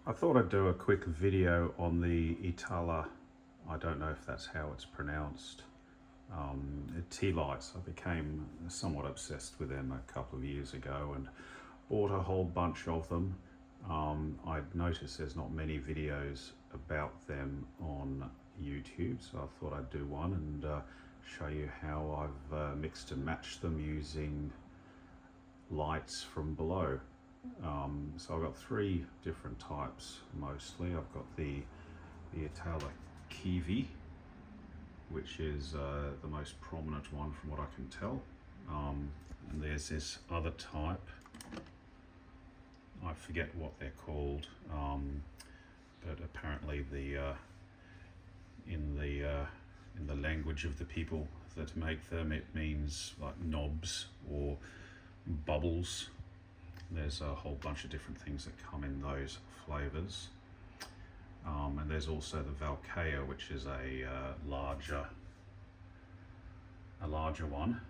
I thought I'd do a quick video on the Iittala, I don't know if that's how it's pronounced, tealights. I became somewhat obsessed with them a couple of years ago and bought a whole bunch of them. I'd noticed there's not many videos about them on YouTube, so I thought I'd do one and show you how I've mixed and matched them using lights from below. So I've got three different types mostly. I've got the Iittala Kivi, which is the most prominent one from what I can tell. And there's this other type, I forget what they're called, but apparently in the language of the people that make them, it means like knobs or bubbles. There's a whole bunch of different things that come in those flavors. And there's also the Valkea, which is a larger one.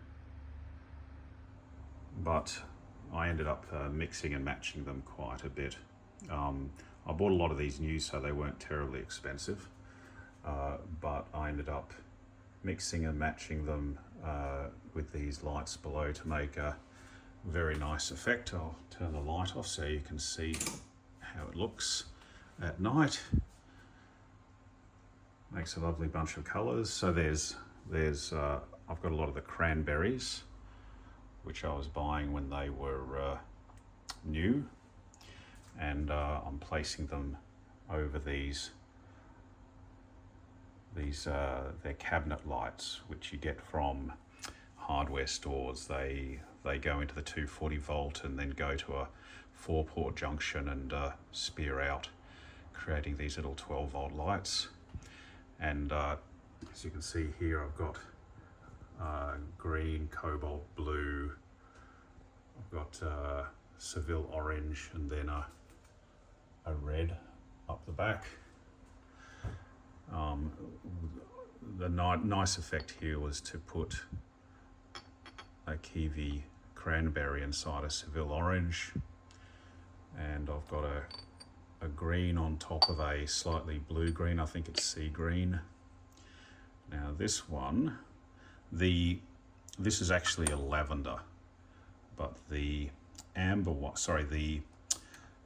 But I ended up mixing and matching them quite a bit. I bought a lot of these new, so they weren't terribly expensive. But I ended up mixing and matching them with these lights below to make a very nice effect. I'll turn the light off so you can see how it looks at night. Makes a lovely bunch of colors. So there's I've got a lot of the cranberries, which I was buying when they were new, and I'm placing them over these they're cabinet lights, which you get from hardware stores. They go into the 240 volt and then go to a 4-port junction and spear out, creating these little 12 volt lights. And as you can see here, I've got green, cobalt blue, I've got Seville orange, and then a red up the back. The nice effect here was to put a Kiwi cranberry inside a Seville orange, and I've got a green on top of a slightly blue green. I think it's sea green. Now this one, this is actually a lavender, but the the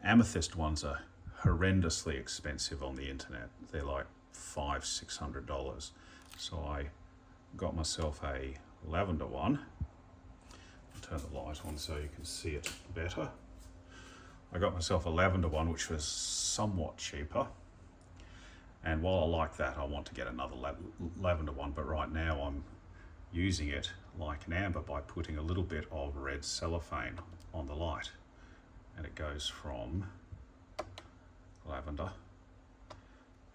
amethyst ones are horrendously expensive on the internet. They're like $500–600. So I got myself a lavender one. I'll turn the light on so you can see it better. I got myself a lavender one, which was somewhat cheaper. And while I like that, I want to get another lavender one, but right now I'm using it like an amber by putting a little bit of red cellophane on the light. And it goes from lavender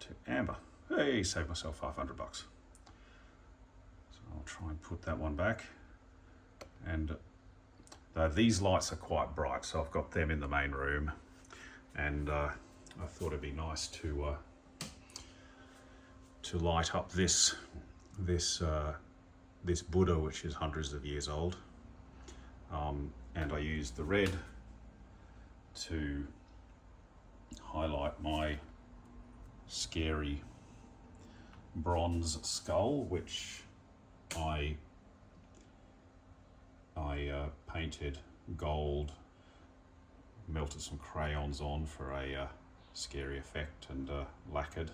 to amber. Hey, saved myself $500. So I'll try and put that one back. And these lights are quite bright, so I've got them in the main room. And I thought it'd be nice to light up this Buddha, which is hundreds of years old. And I used the red to highlight my scary bronze skull, which I painted gold, melted some crayons on for a scary effect, and lacquered.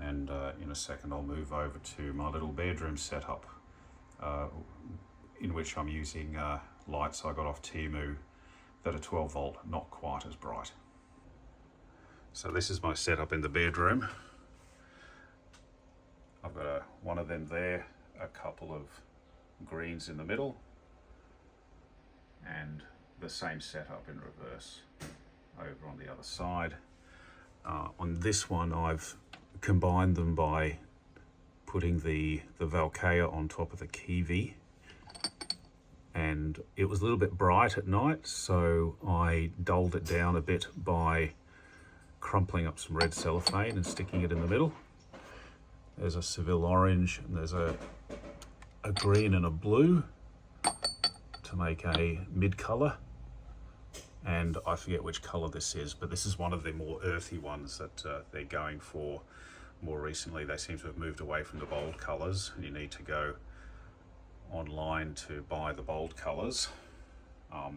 And in a second I'll move over to my little bedroom setup, in which I'm using lights I got off Temu that are 12 volt, not quite as bright. So this is my setup in the bedroom. I've got one of them there, a couple of greens in the middle, and the same setup in reverse over on the other side. On this one I've combined them by putting the Valkea on top of the Kiwi, and it was a little bit bright at night, so I dulled it down a bit by crumpling up some red cellophane and sticking it in the middle. There's a Seville orange, and there's a green and a blue to make a mid color. And I forget which color this is, but this is one of the more earthy ones that they're going for more recently. They seem to have moved away from the bold colors, and you need to go online to buy the bold colors.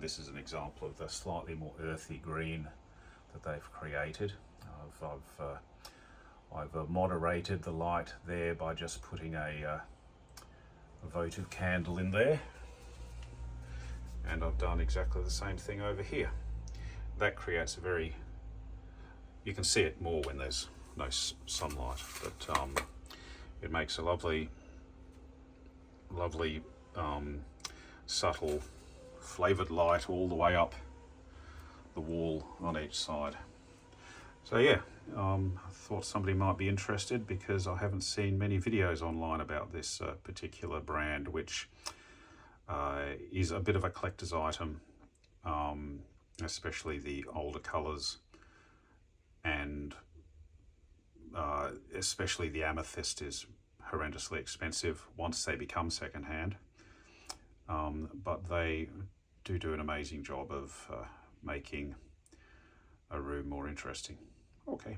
This is an example of the slightly more earthy green that they've created. I've moderated the light there by just putting a votive candle in there, and I've done exactly the same thing over here. That creates a very, you can see it more when there's no sunlight, but it makes a lovely subtle flavored light all the way up the wall on each side. So yeah, I thought somebody might be interested, because I haven't seen many videos online about this particular brand, which is a bit of a collector's item, especially the older colors, and especially the amethyst is horrendously expensive once they become secondhand, but they do an amazing job of making a room more interesting. Okay.